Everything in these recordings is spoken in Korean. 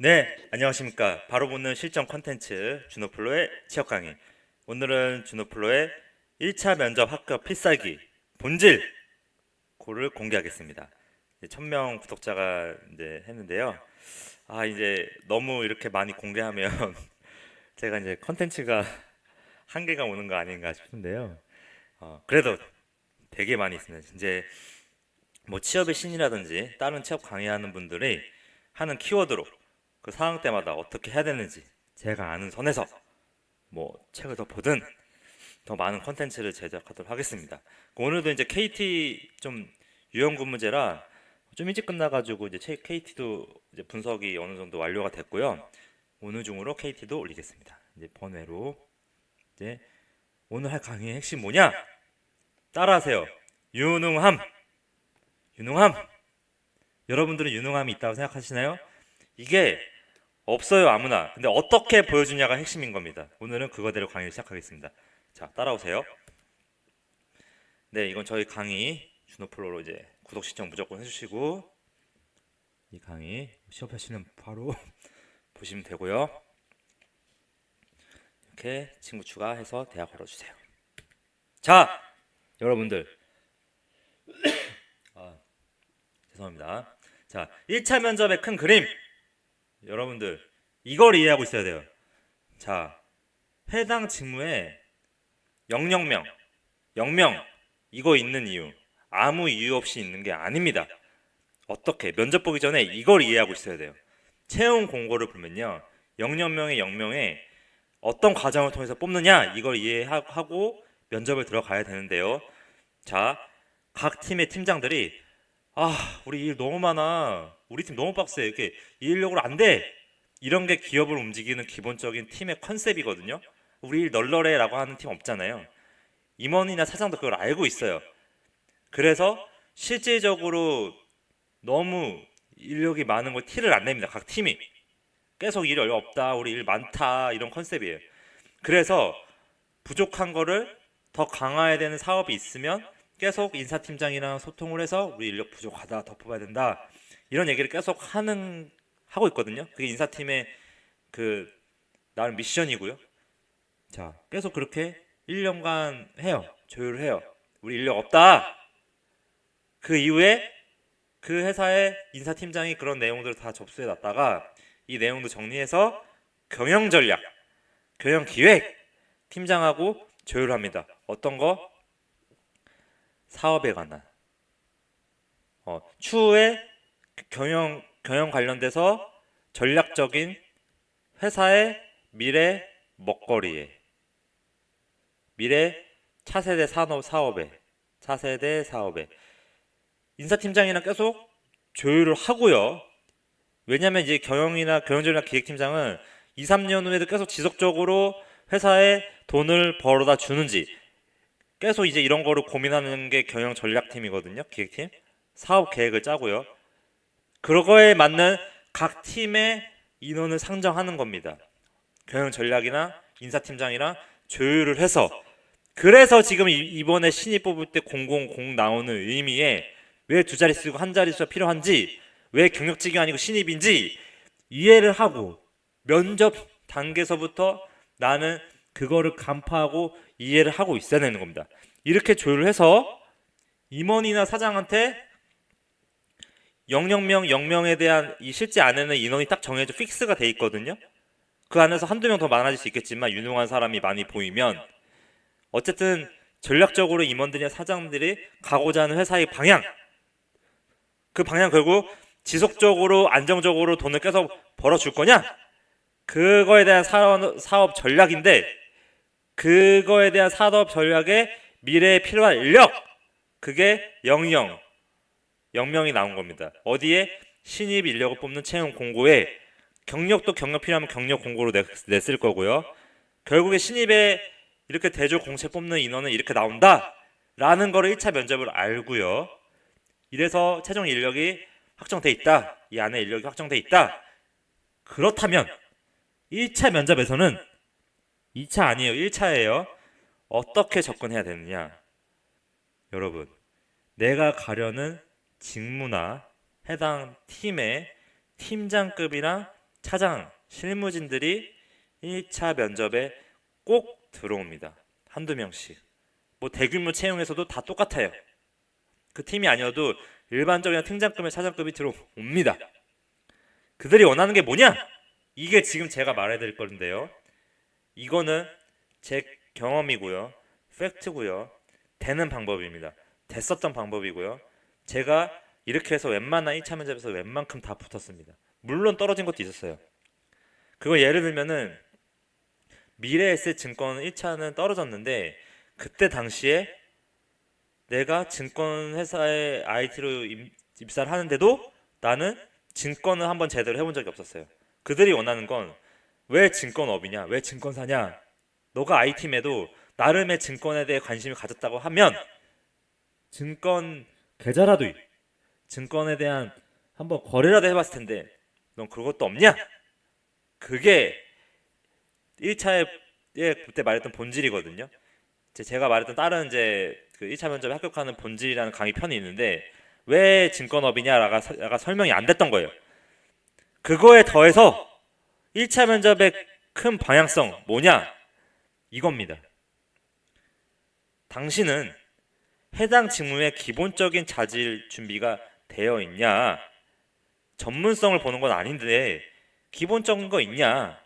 네, 안녕하십니까. 바로 붙는 실전 컨텐츠 준호플로의 취업 강의. 오늘은 준호플로의 1차 면접 합격 필살기 본질 고를 공개하겠습니다. 1000명 구독자가 이제 했는데요. 이제 너무 이렇게 많이 공개하면 제가 이제 컨텐츠가 한계가 오는 거 아닌가 싶은데요. 그래도 되게 많이 있습니다. 이제 뭐 취업의 신이라든지 다른 취업 강의하는 분들이 하는 키워드로 그 상황 때마다 어떻게 해야 되는지 제가 아는 선에서 뭐 책을 더 보든 더 많은 컨텐츠를 제작하도록 하겠습니다. 오늘도 이제 KT 좀 유형 근무제라 좀 일찍 끝나가지고 이제 KT도 이제 분석이 어느 정도 완료가 됐고요. 오늘 중으로 KT도 올리겠습니다. 이제 번외로 이제 오늘 할 강의의 핵심 뭐냐? 따라하세요. 유능함. 유능함. 여러분들은 유능함이 있다고 생각하시나요? 이게 없어요, 아무나. 근데 어떻게 보여주냐가 핵심인 겁니다. 오늘은 그거대로 강의를 시작하겠습니다. 자, 따라오세요. 네, 이건 저희 강의 준호플로로 이제 구독 신청 무조건 해주시고 이 강의 취업하시는 바로 보시면 되고요. 이렇게 친구 추가해서 대화 걸어주세요. 자, 여러분들 죄송합니다. 자, 1차 면접의 큰 그림 여러분들 이걸 이해하고 있어야 돼요. 자, 해당 직무에 0명 이거 있는 이유 아무 이유 없이 있는 게 아닙니다. 어떻게 면접 보기 전에 이걸 이해하고 있어야 돼요. 채용 공고를 보면요 0명의 0명에 어떤 과정을 통해서 뽑느냐 이걸 이해하고 면접을 들어가야 되는데요. 자, 각 팀의 팀장들이 우리 일 너무 많아, 우리 팀 너무 빡세, 이렇게 이 인력으로 안 돼, 이런 게 기업을 움직이는 기본적인 팀의 컨셉이거든요. 우리 일 널널해 라고 하는 팀 없잖아요. 임원이나 사장도 그걸 알고 있어요. 그래서 실질적으로 너무 인력이 많은 걸 티를 안 냅니다. 각 팀이 계속 일 없다, 우리 일 많다, 이런 컨셉이에요. 그래서 부족한 거를 더 강화해야 되는 사업이 있으면 계속 인사팀장이랑 소통을 해서 우리 인력 부족하다, 더 뽑아야 된다, 이런 얘기를 계속 하고 있거든요. 그게 인사팀의 그 나름 미션이고요. 자, 계속 그렇게 1년간 해요. 조율을 해요. 우리 인력 없다. 그 이후에 그 회사의 인사팀장이 그런 내용들을 다 접수해 놨다가 이 내용도 정리해서 경영 전략, 경영 기획 팀장하고 조율합니다. 어떤 거? 사업에 관한. 추후에 경영 관련돼서 전략적인 회사의 미래 먹거리에, 미래 차세대 사업에 인사팀장이랑 계속 조율을 하고요. 왜냐면 이제 경영전략 기획팀장은 2, 3년 후에도 계속 지속적으로 회사에 돈을 벌어다 주는지 계속 이제 이런 거를 고민하는 게 경영전략팀이거든요. 기획팀. 사업 계획을 짜고요. 그거에 맞는 각 팀의 인원을 상정하는 겁니다. 경영전략이나 인사팀장이랑 조율을 해서. 그래서 지금 이번에 신입 뽑을 때 000 나오는 의미에 왜 두 자릿수고 한 자릿수가 필요한지, 왜 경력직이 아니고 신입인지 이해를 하고 면접 단계에서부터 나는 그거를 간파하고 이해를 하고 있어야 되는 겁니다. 이렇게 조율을 해서 임원이나 사장한테 0명에 대한 이 실제 안에는 인원이 딱 정해져 픽스가 돼 있거든요. 그 안에서 한두 명 더 많아질 수 있겠지만 유능한 사람이 많이 보이면 어쨌든 전략적으로 임원들이나 사장들이 가고자 하는 회사의 방향, 그 방향 결국 지속적으로 안정적으로 돈을 계속 벌어줄 거냐? 그거에 대한 사업 전략인데, 그거에 대한 사업 전략에 미래에 필요한 인력, 그게 0명이 나온 겁니다. 어디에? 신입 인력을 뽑는 채용 공고에 경력 필요하면 경력 공고로 냈을 거고요. 결국에 신입에 이렇게 대졸 공채 뽑는 인원은 이렇게 나온다 라는 거를 1차 면접을 알고요. 이래서 최종 인력이 확정돼 있다, 이 안에 인력이 확정돼 있다. 그렇다면 1차 면접에서는 2차 아니에요, 1차예요. 어떻게 접근해야 되느냐? 여러분, 내가 가려는 직무나 해당 팀의 팀장급이랑 차장, 실무진들이 1차 면접에 꼭 들어옵니다. 한두 명씩. 뭐 대규모 채용에서도 다 똑같아요. 그 팀이 아니어도 일반적인 팀장급의 차장급이 들어옵니다. 그들이 원하는 게 뭐냐? 이게 지금 제가 말해드릴 건데요. 이거는 제 경험이고요. 팩트고요. 되는 방법입니다. 됐었던 방법이고요. 제가 이렇게 해서 웬만한 1차 면접에서 웬만큼 다 붙었습니다. 물론 떨어진 것도 있었어요. 그걸 예를 들면은 미래에셋증권 1차는 떨어졌는데 그때 당시에 내가 증권회사에 IT로 입사를 하는데도 나는 증권을 한번 제대로 해본 적이 없었어요. 그들이 원하는 건 왜 증권업이냐? 왜 증권사냐? 너가 IT임에도 나름의 증권에 대해 관심을 가졌다고 하면 증권 계좌라도 증권에 대한 한번 거래라도 해봤을 텐데 넌 그것도 없냐? 그게 1차에 그때 말했던 본질이거든요. 제가 말했던 다른 이제 그 1차 면접에 합격하는 본질이라는 강의 편이 있는데 왜 증권업이냐라가 설명이 안 됐던 거예요. 그거에 더해서 1차 면접의 큰 방향성 뭐냐? 이겁니다. 당신은 해당 직무의 기본적인 자질 준비가 되어 있냐? 전문성을 보는 건 아닌데 기본적인 거 있냐?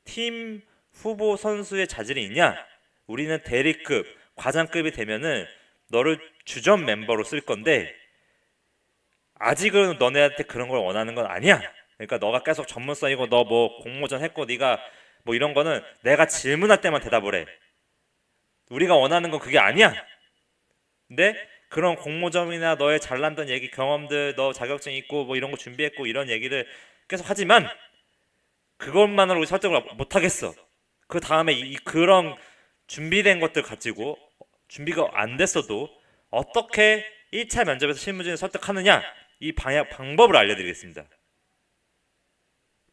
팀 후보 선수의 자질이 있냐? 우리는 대리급, 과장급이 되면은 너를 주전 멤버로 쓸 건데 아직은 너네한테 그런 걸 원하는 건 아니야. 그러니까 너가 계속 전문성이고 너 뭐 공모전 했고 네가 뭐 이런 거는 내가 질문할 때만 대답을 해. 우리가 원하는 건 그게 아니야. 근데 그런 공모전이나 너의 잘난던 얘기, 경험들, 너 자격증 있고 뭐 이런 거 준비했고 이런 얘기를 계속 하지만 그것만으로 설득을 못 하겠어. 그 다음에 그런 준비된 것들 가지고 준비가 안 됐어도 어떻게 1차 면접에서 실무진을 설득하느냐 이 방법을 알려드리겠습니다.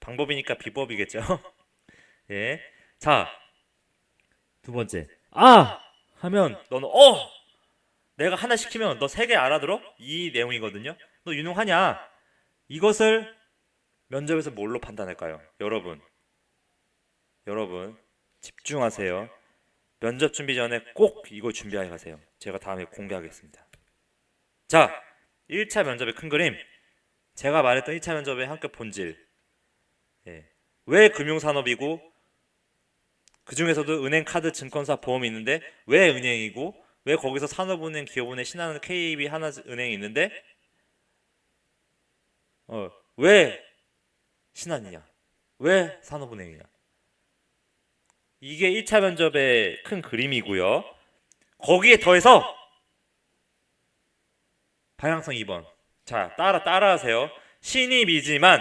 방법이니까 비법이겠죠. 예. 자, 두 번째. 하면 너는 내가 하나 시키면 너 3개 알아들어? 이 내용이거든요. 너 유능하냐? 이것을 면접에서 뭘로 판단할까요? 여러분 집중하세요. 면접 준비 전에 꼭 이거 준비하게 가세요. 제가 다음에 공개하겠습니다. 자, 1차 면접의 큰 그림. 제가 말했던 1차 면접의 합격 본질. 왜 금융산업이고 그 중에서도 은행, 카드, 증권사, 보험이 있는데 왜 은행이고 왜 거기서 산업은행, 기업은행, 신한은행, KB, 하나은행이 있는데 왜 신한이냐? 왜 산업은행이냐? 이게 1차 면접의 큰 그림이고요. 거기에 더해서 방향성 2번. 자, 따라하세요. 신입이지만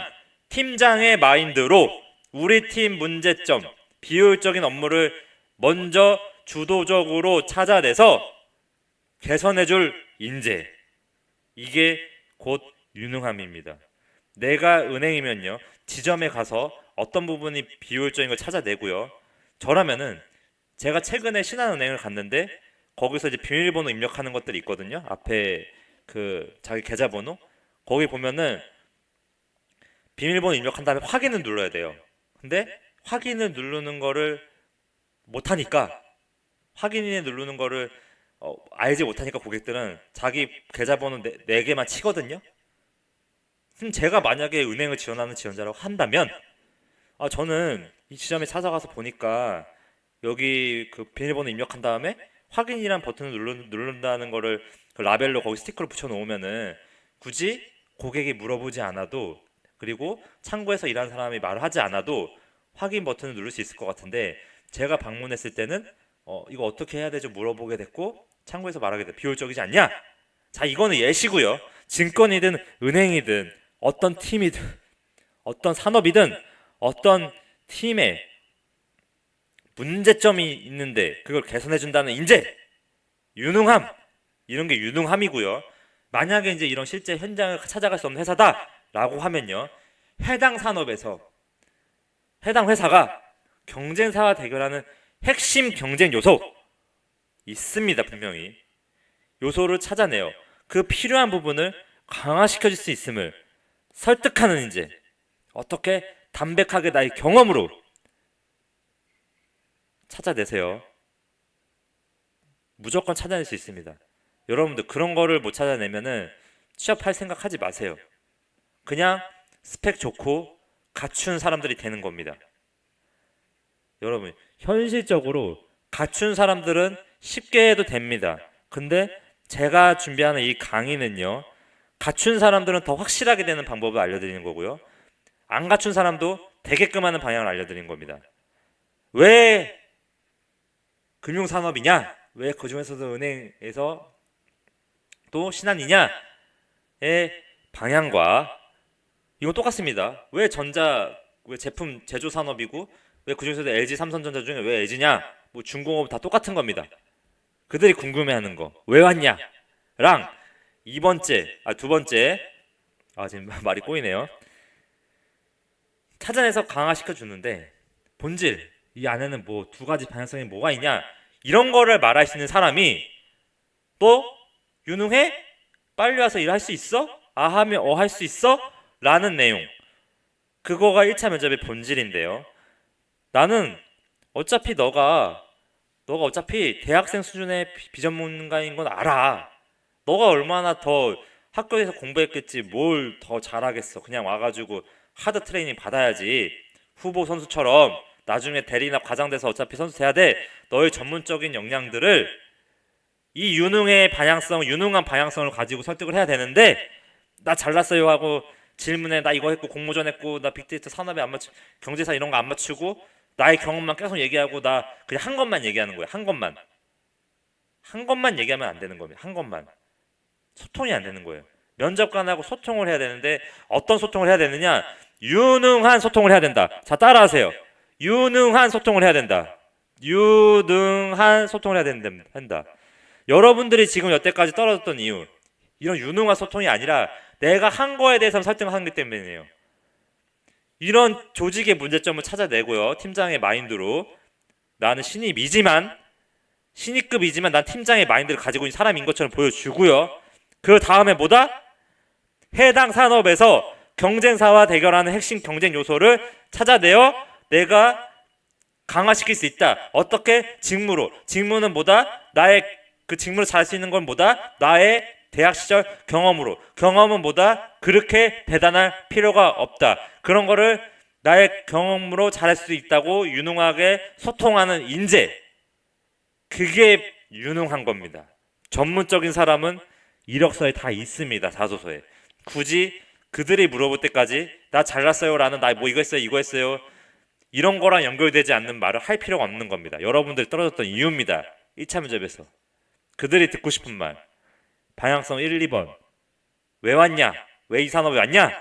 팀장의 마인드로 우리 팀 문제점, 비효율적인 업무를 먼저 주도적으로 찾아내서 개선해줄 인재. 이게 곧 유능함입니다. 내가 은행이면요, 지점에 가서 어떤 부분이 비효율적인 걸 찾아내고요. 저라면은 제가 최근에 신한은행을 갔는데 거기서 이제 비밀번호 입력하는 것들이 있거든요. 앞에 그 자기 계좌번호 거기 보면은 비밀번호 입력한 다음에 확인을 눌러야 돼요. 근데 확인을 누르는 거를 못하니까 확인을 누르는 거를 알지 못하니까 고객들은 자기 계좌번호 4개만 치거든요. 그럼 제가 만약에 은행을 지원하는 지원자라고 한다면 저는 이 지점에 찾아가서 보니까 여기 그 비밀번호 입력한 다음에 확인이란 버튼을 누른다는 거를 그 라벨로 거기 스티커를 붙여 놓으면은 굳이 고객이 물어보지 않아도 그리고 창구에서 일하는 사람이 말을 하지 않아도 확인 버튼을 누를 수 있을 것 같은데 제가 방문했을 때는 이거 어떻게 해야 되죠? 물어보게 됐고 창구에서 말하게 돼. 비효율적이지 않냐? 자, 이거는 예시고요. 증권이든 은행이든 어떤 팀이든 어떤 산업이든 어떤 팀에 문제점이 있는데 그걸 개선해준다는 인재, 유능함, 이런 게 유능함이고요. 만약에 이제 이런 실제 현장을 찾아갈 수 없는 회사다라고 하면요, 해당 산업에서 해당 회사가 경쟁사와 대결하는 핵심 경쟁 요소 있습니다. 분명히 요소를 찾아내요. 그 필요한 부분을 강화시켜줄 수 있음을 설득하는 인재. 어떻게 담백하게 나의 경험으로 찾아내세요. 무조건 찾아낼 수 있습니다. 여러분들 그런 거를 못 찾아내면은 취업할 생각 하지 마세요. 그냥 스펙 좋고 갖춘 사람들이 되는 겁니다. 여러분, 현실적으로 갖춘 사람들은 쉽게 해도 됩니다. 근데 제가 준비하는 이 강의는요, 갖춘 사람들은 더 확실하게 되는 방법을 알려드리는 거고요, 안 갖춘 사람도 되게끔 하는 방향을 알려드리는 겁니다. 왜 금융산업이냐? 왜 그중에서도 은행에서 또 신한이냐의 방향과 이건 똑같습니다. 왜 제품 제조 산업이고 왜 그중에서도 LG 삼성전자 중에 왜 LG냐? 뭐 중공업 다 똑같은 겁니다. 그들이 궁금해하는 거 왜 왔냐? 랑 두 번째 지금 말이 꼬이네요. 찾아내서 강화시켜 주는데 본질 이 안에는 뭐 두 가지 방향성이 뭐가 있냐? 이런 거를 말할 수 있는 사람이 또 유능해? 빨리 와서 일할 수 있어? 하면 할 수 있어? 라는 내용. 그거가 1차 면접의 본질인데요. 나는 어차피 너가 어차피 대학생 수준의 비전문가인 건 알아. 너가 얼마나 더 학교에서 공부했겠지 뭘 더 잘하겠어. 그냥 와가지고 하드 트레이닝 받아야지. 후보 선수처럼 나중에 대리나 과장 돼서 어차피 선수 돼야 돼. 너의 전문적인 역량들을 이 유능한 방향성을 가지고 설득을 해야 되는데 나 잘났어요 하고 질문에 나 이거 했고 공모전 했고 나 빅데이터 산업에 안 맞추 경제사 이런 거 안 맞추고 나의 경험만 계속 얘기하고 나 그냥 한 것만 얘기하는 거예요. 한 것만 얘기하면 안 되는 겁니다. 한 것만 소통이 안 되는 거예요. 면접관하고 소통을 해야 되는데 어떤 소통을 해야 되느냐? 유능한 소통을 해야 된다. 자, 따라하세요. 유능한 소통을 해야 된다. 유능한 소통을 해야 된다. 여러분들이 지금 여태까지 떨어졌던 이유 이런 유능한 소통이 아니라 내가 한 거에 대해서 설득하기 때문이에요. 이런 조직의 문제점을 찾아내고요. 팀장의 마인드로 나는 신입급이지만 난 팀장의 마인드를 가지고 있는 사람인 것처럼 보여주고요. 그 다음에 뭐다? 해당 산업에서 경쟁사와 대결하는 핵심 경쟁 요소를 찾아내어 내가 강화시킬 수 있다. 어떻게? 직무로. 직무는 뭐다? 나의 그 직무를 잘할 수 있는 건 뭐다? 나의 대학 시절 경험으로. 경험은 뭐다? 그렇게 대단할 필요가 없다. 그런 거를 나의 경험으로 잘할 수 있다고 유능하게 소통하는 인재. 그게 유능한 겁니다. 전문적인 사람은 이력서에 다 있습니다. 자소서에. 굳이 그들이 물어볼 때까지 나 잘났어요 라는 나 뭐 이거 했어요 이런 거랑 연결되지 않는 말을 할 필요가 없는 겁니다. 여러분들이 떨어졌던 이유입니다. 1차 면접에서 그들이 듣고 싶은 말 방향성 1, 2번 왜 왔냐? 왜 이 산업에 왔냐?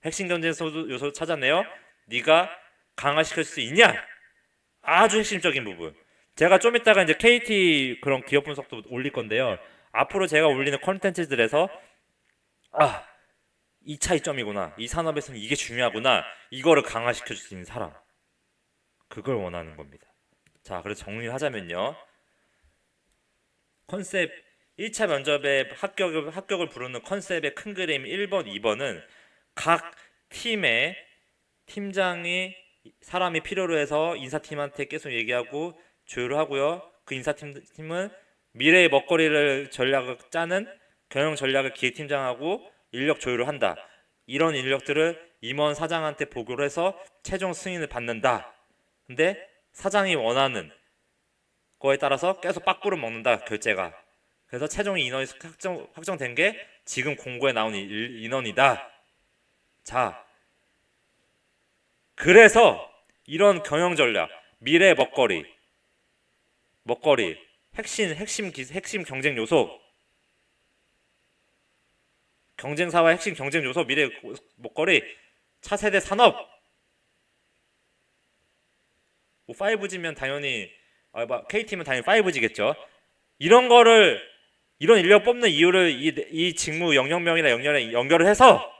핵심 경쟁 요소 찾아내요. 네가 강화시킬 수 있냐? 아주 핵심적인 부분. 제가 좀 이따가 이제 KT 그런 기업 분석도 올릴 건데요. 앞으로 제가 올리는 콘텐츠들에서 이 차이점이구나. 이 산업에서는 이게 중요하구나. 이거를 강화시켜 줄 수 있는 사람. 그걸 원하는 겁니다. 자, 그래서 정리를 하자면요. 컨셉 1차 면접에 합격을 부르는 컨셉의 큰 그림 1번, 2번은 각 팀의 팀장이 사람이 필요로 해서 인사팀한테 계속 얘기하고 조율을 하고요. 그 인사팀은 미래의 먹거리를 전략을 짜는 경영 전략을 기획팀장하고 인력 조율을 한다. 이런 인력들을 임원 사장한테 보고를 해서 최종 승인을 받는다. 근데 사장이 원하는 거에 따라서 계속 빠꾸를 먹는다. 결제가. 그래서 최종 인원이 확정된 게 지금 공고에 나온 인원이다. 자, 그래서 이런 경영 전략, 미래 먹거리, 핵심 경쟁 요소, 경쟁사와 핵심 경쟁 요소, 미래 먹거리, 차세대 산업, 뭐 5G면 당연히 KT면 당연히 5G겠죠. 이런 인력 뽑는 이유를 이 직무 영역명이나 연결을 해서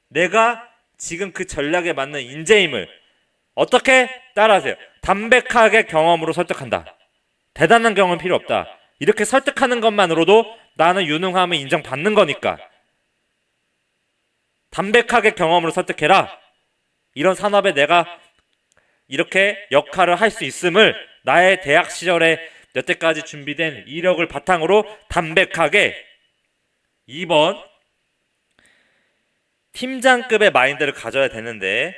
내가 지금 그 전략에 맞는 인재임을 어떻게 따라하세요? 담백하게 경험으로 설득한다. 대단한 경험은 필요 없다. 이렇게 설득하는 것만으로도 나는 유능함을 인정받는 거니까 담백하게 경험으로 설득해라. 이런 산업에 내가 이렇게 역할을 할 수 있음을 나의 대학 시절에 여태까지 준비된 이력을 바탕으로 담백하게 2번 팀장급의 마인드를 가져야 되는데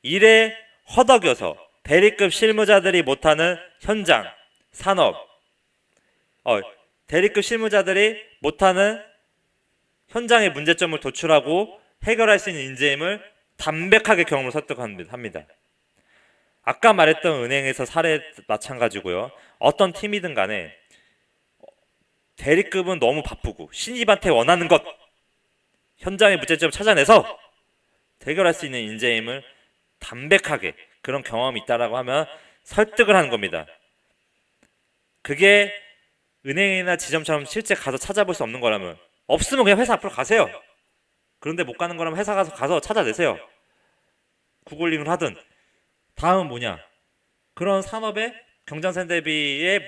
일에 허덕여서 대리급 실무자들이 못하는 현장, 산업, 대리급 실무자들이 못하는 현장의 문제점을 도출하고 해결할 수 있는 인재임을 담백하게 경험을 설득합니다. 아까 말했던 은행에서 사례 마찬가지고요. 어떤 팀이든 간에 대리급은 너무 바쁘고 신입한테 원하는 것, 현장의 문제점을 찾아내서 해결할 수 있는 인재임을 담백하게 그런 경험이 있다라고 하면 설득을 하는 겁니다. 그게 은행이나 지점처럼 실제 가서 찾아볼 수 없는 거라면, 없으면 그냥 회사 앞으로 가세요. 그런데 못 가는 거라면 회사 가서 찾아내세요. 구글링을 하든. 다음은 뭐냐? 그런 산업의 경쟁성 대비의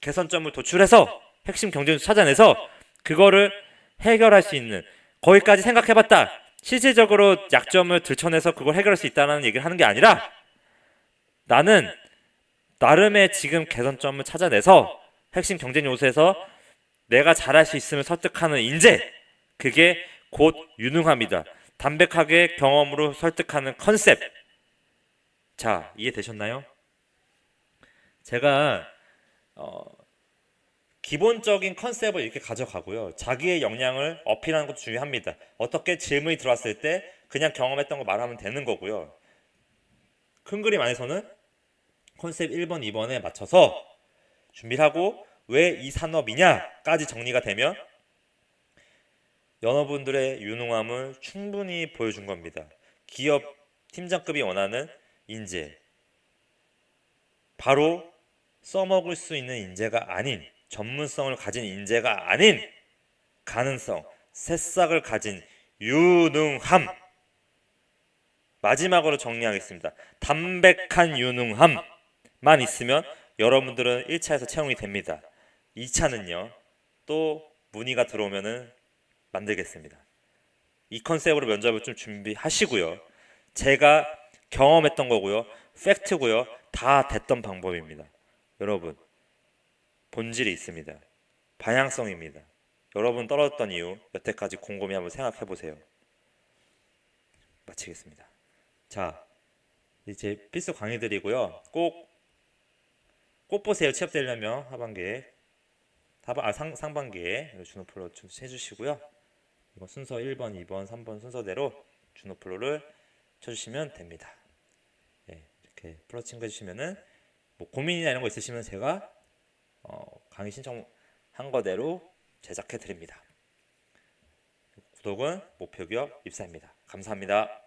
개선점을 도출해서 핵심 경쟁력 찾아내서 그거를 해결할 수 있는, 거기까지 생각해봤다. 실질적으로 약점을 들춰내서 그걸 해결할 수 있다는 얘기를 하는 게 아니라, 나는 나름의 지금 개선점을 찾아내서 핵심 경쟁 요소에서 내가 잘할 수 있음을 설득하는 인재, 그게 곧 유능합니다. 담백하게 경험으로 설득하는 컨셉. 자, 이해되셨나요? 제가 기본적인 컨셉을 이렇게 가져가고요. 자기의 역량을 어필하는 것도 중요합니다. 어떻게 질문이 들어왔을 때 그냥 경험했던 거 말하면 되는 거고요. 큰 그림 안에서는 컨셉 1번, 2번에 맞춰서 준비를 하고 왜 이 산업이냐까지 정리가 되면 여러분들의 유능함을 충분히 보여준 겁니다. 기업 팀장급이 원하는 인재, 바로 써먹을 수 있는 인재가 아닌, 전문성을 가진 인재가 아닌 가능성, 새싹을 가진 유능함. 마지막으로 정리하겠습니다. 담백한 유능함만 있으면 여러분들은 1차에서 채용이 됩니다. 2차는요, 또 문의가 들어오면은 만들겠습니다. 이 컨셉으로 면접을 좀 준비하시고요. 제가 경험했던 거고요. 팩트고요. 다 됐던 방법입니다. 여러분, 본질이 있습니다. 방향성입니다. 여러분 떨어졌던 이유 여태까지 곰곰이 한번 생각해 보세요. 마치겠습니다. 자, 이제 필수 강의들이고요. 꼭 보세요. 취업되려면 상반기에 준호플로 해주시고요. 이거 순서 1번, 2번, 3번 순서대로 준호플로를 쳐주시면 됩니다. 네, 이렇게 플로 친구해주시면은 뭐 고민이나 이런 거 있으시면 제가 강의 신청한 거대로 제작해 드립니다. 구독은 목표기업 입사입니다. 감사합니다.